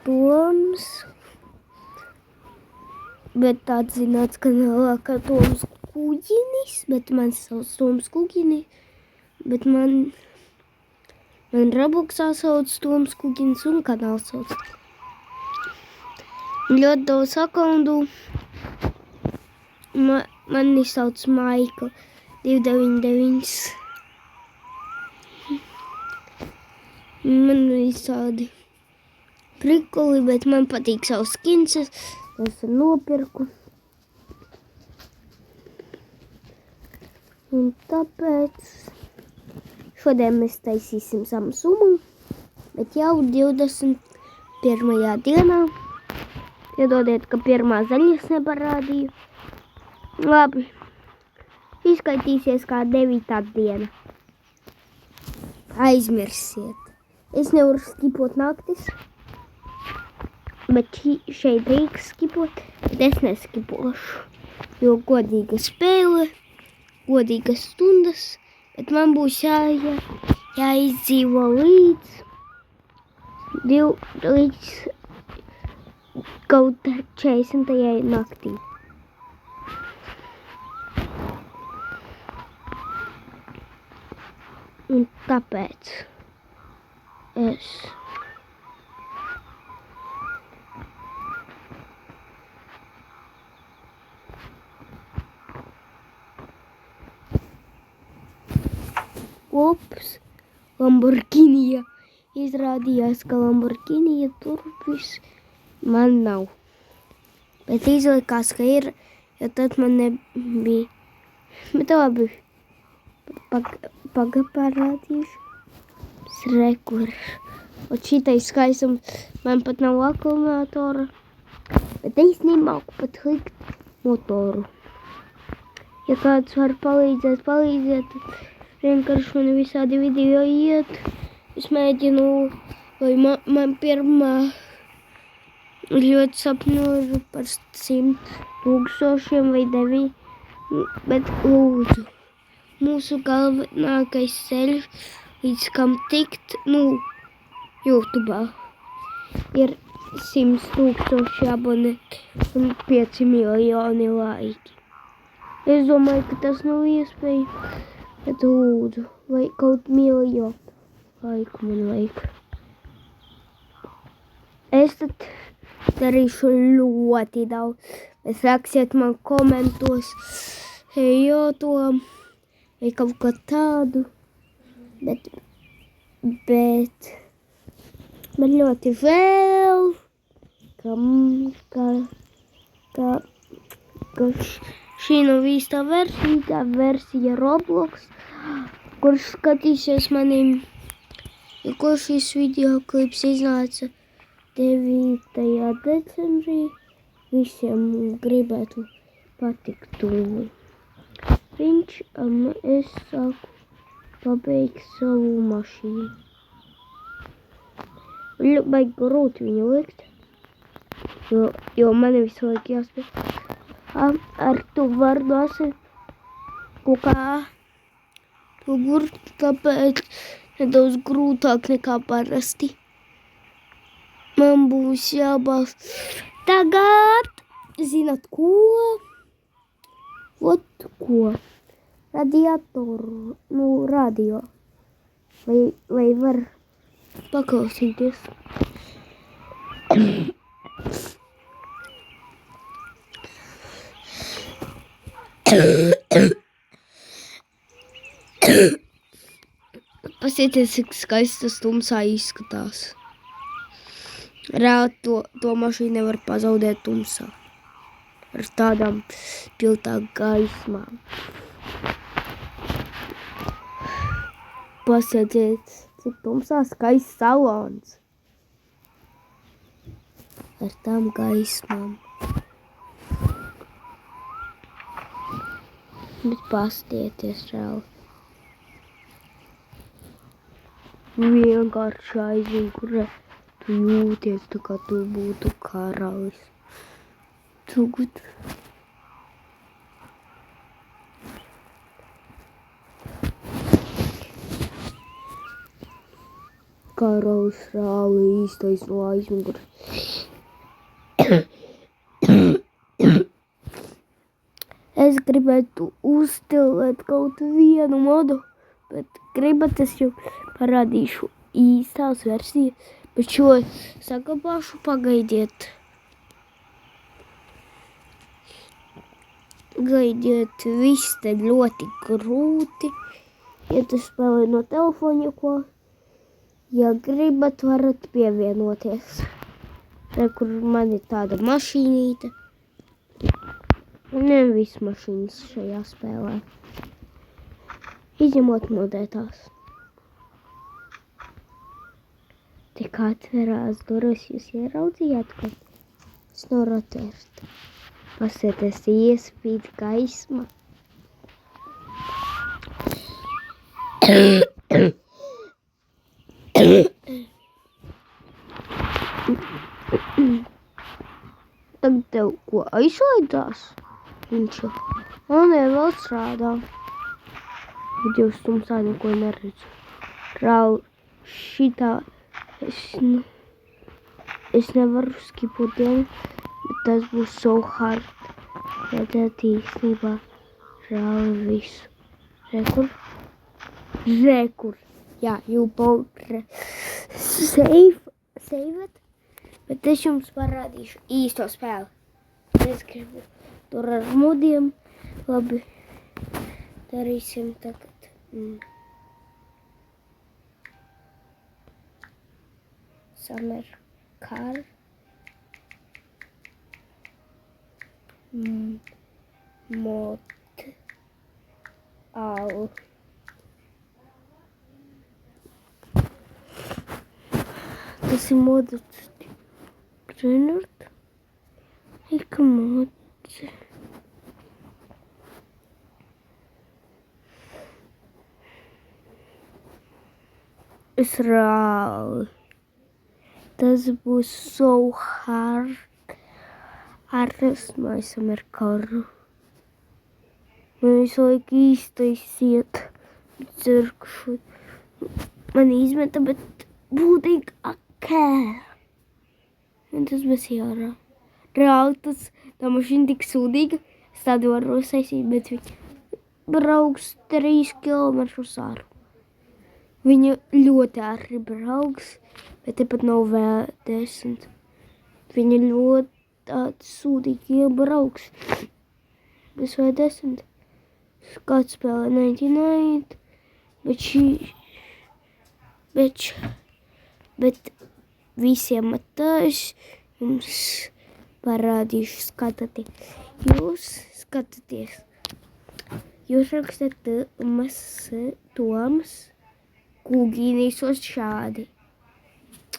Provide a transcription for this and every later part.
Toms. Bet atzināts, ka nav kā Toms Kuģinis, bet man sauc Toms Kuģini. Bet man Robloksā sauc Toms Kuģinis un kanāls sauc. Ļoti daudz akauntu. Mani sauc Maika 299. Man visādi prikoli, bet man patīk savs skins. Es nopirku. Un tāpēc šodien mēs taisīsim Samsungu, bet jau 21. dienā. Piedodiet, ka pirmā zaļas neparādīju. Labi, izskaitīsies kā 9. diena. Aizmirsiet. Es nevaru skipot naktis, bet šeit drīkst skipot, bet es neskipošu. Jo godīga spēle, godīgas stundas, bet man būs jāizdzīvo līdz kaut 40. naktī. Un tāpēc es Lamborghini. Izrādījās, ka Lamborghini tur viss man nav. Bet izlikās, ka ir, jo tad man nebija. Bet labi, parādīšu. Rekur. Un šitais skaistums, man pat nav akumulātora. Bet es nemāku pat likt motoru. Ja kāds var palīdzēt, vienkārši man visādi video iet. Es mēģinu, lai man pirmā ļoti sapņoju par 100,000 vai 9. Bet lūdzu, mūsu galvenākais ceļš, līdz kam tikt, YouTube'ā, ir 100,000 aboneti un 5 miljoni laiki. Es domāju, ka tas nav iespēja, bet lūdzu, vai kaut miljonu laiku man vajag. Es tad darīšu ļoti daudz. Es rakstiet man komentos, jo to, vai kaut ko tādu, bet man ļoti vēl, ka šī nav īstā versija, tā versija Roblox, kurš skatīsies manim, ko šis video klips iznāca 9. decembrī, visiem gribētu patikt tuvu. Es sāku pabeigt savu mašīnu. Baigi grūti viņu likt, jo man visu laiku jāspēj. Ar to vārdu kaut kā gurt, tāpēc nedaudz grūtāk nekā parasti. Man būs jābalst tagad, zināt ko? Ko? Radiatoru, radio. Vai var paklausīties? Pasieties, cik skaistas tumsā izskatās. Reāli to mašīnu nevar pazaudēt tumsā. Ar tādām spilgtām gaismām. Pasieties, cik tumsā skaists salons. Ar tām gaismām. Bet pastieties reāli. Vienkārši aizvien, kur tu jūties, tā kā tu būtu karalis. Tagad. Karalis reāli īstais no aizmugures. Es gribētu uzstilēt kaut vienu modu, bet gribat es jums parādīšu īstās versijas, bet šo saglabāšu, pagaidiet. Gaidiet, viss te ļoti grūti. Ja tu spēlē no telefona, ko, ja gribat, varat pievienoties. Re, kur man ir tāda mašīnīte. Ne viss mašīnas šajā spēlē. Izņemot modētās. Tik atverās durvis, jūs ieraudzījāt, ka es nevaru atvērt. Pasieties, iespīd gaisma. Tagad tev ko aizlaidās? Viņš jau, nē, vēl strādā. Bet jūs tumsā neko neredzu. Rau, šitā, es nevaru skipot dienu, bet tas būs so hard. Redzēt īstenībā rau visu. Rekur. Jā, you both save it. Bet es jums parādīšu īsto spēli. Es gribu tur ar modiem. Labi, darīsim tagad. Summer car. Mod. Au. Tas ir mods. Zināt? Ika mods. Es rāli. Tas būs so hard. Ar esmu ar karu. Man visu laiku īstais iet. Cirkšu. Man izmeta, bet būtīgi akē. Un tas bez jārā. Reāli tā mašīna tik sūdīga. Es tādu varu saisīt, bet viņa brauks 3 kilometrus āru. Viņa ļoti ātri brauks, bet tepat nav V10. Viņa ļoti tādi sūdīgi iebrauks. Bez V10. Kāds spēlē 99, bet visiem matājus jums parādīšu, skatāties. Jūs skatāties. Jūs rakstat Toms Kūgīnīsos šādi.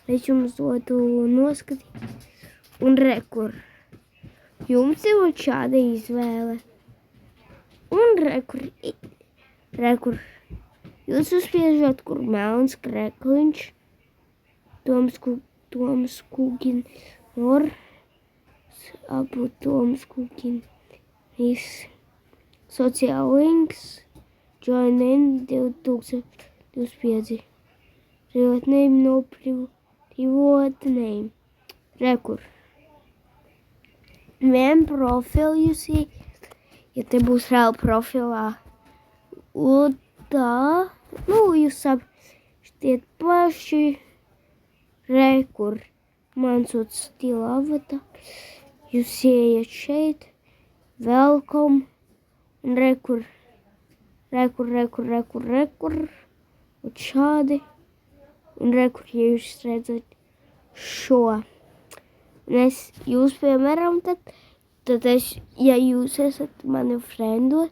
Es jums dodu noskatīt. Un rekur. Jums ir šāda izvēle. Un rekur. Jūs uzspiežat, kur melns krekliņš. Toms Kūgin. Abu Toms Kūgin. Social links. Join in 2025. Private name, no private name. Rekur. Vien profilu jūs ja te būs reāli profilā. Un tā, jūs sapštiet paši. Rekur. Mans stila avatar. Jūs ieiet šeit. Welcome. Un rekur. Un šādi. Un rekur, ja jūs redzat šo. Un jūs, piemēram, tad ja jūs esat mani friendos,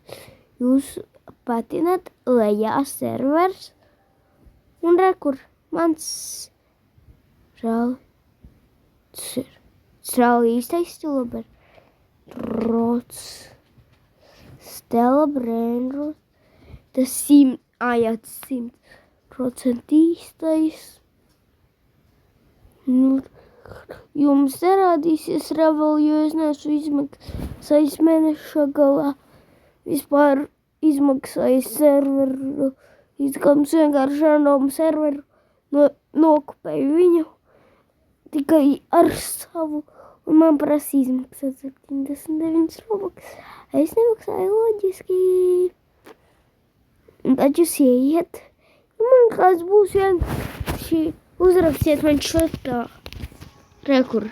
jūs patinat lejā servers. Un rekur, mans Strāli īstais stila, Rots. Stela Brēnros. Tas 100% īstais. Jums nerādīsies Revel, jo es neesmu izmaksājis mēneša galā. Vispār izmaksājis serveru. Izkams vienkārši random serveru. nokopēju viņu tikai ar savu, un man prasa izmaksāt 79 robuks. Es nemaksāju loģiski. Un tad jūs ieiet. Man kāds būs vienkārši uzrakstiet man šotā. Rekur.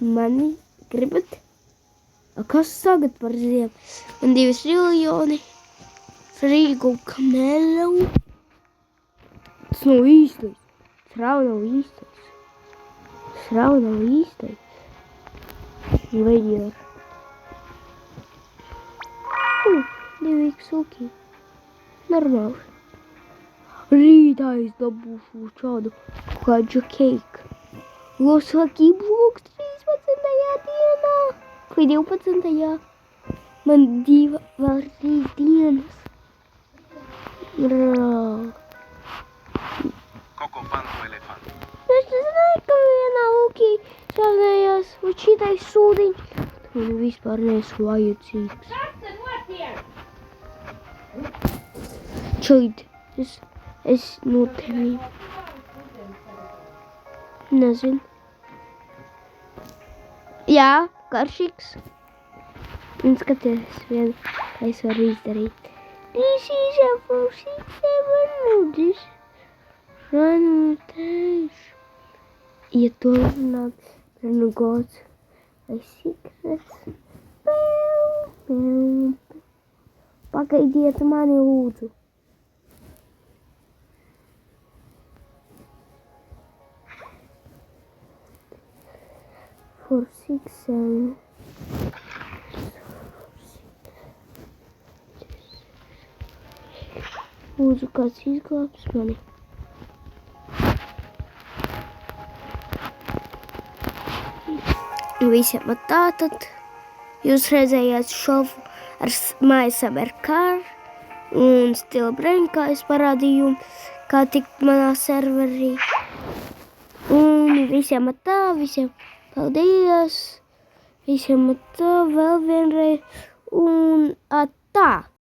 Mani gribat? Kas tagad par ziemu? Man 2 triljoni. Frīgu kamelu. Tas nav īstais. Srau nav īstais. Srau nav īstais. Vajag. 2 suki. Normāli. Rītā es dabūšu šādu kādu keiku. Los Lucky Blocks 13. dienā. Vai 12. Man 2 vēl 3 dienas. Coco Panto Elefante. Es nezināju, ka vienā lūkī sādējās šitais sūdiņš. Man vispār neesmu vajadzīgs. Čaid, es no tevi. Nezinu. Jā, garšīgs. Un skaties vien, kā es varu izdarīt. This is a 467 noodles. Ranotēs. Ja to runāt, runu gods. Vai secrets. Pagaidiet mani lūdzu. For 6, 7. Lūdzu, kāds izglābs mani. Visiem tātad. Jūs redzējāt šovu ar mājasam ar kāru un Stila Brain, kā es parādīju, kā tikt manā serverī. Un visiem tā, visiem paldies. Visiem tā vēl vienreiz. Un tā.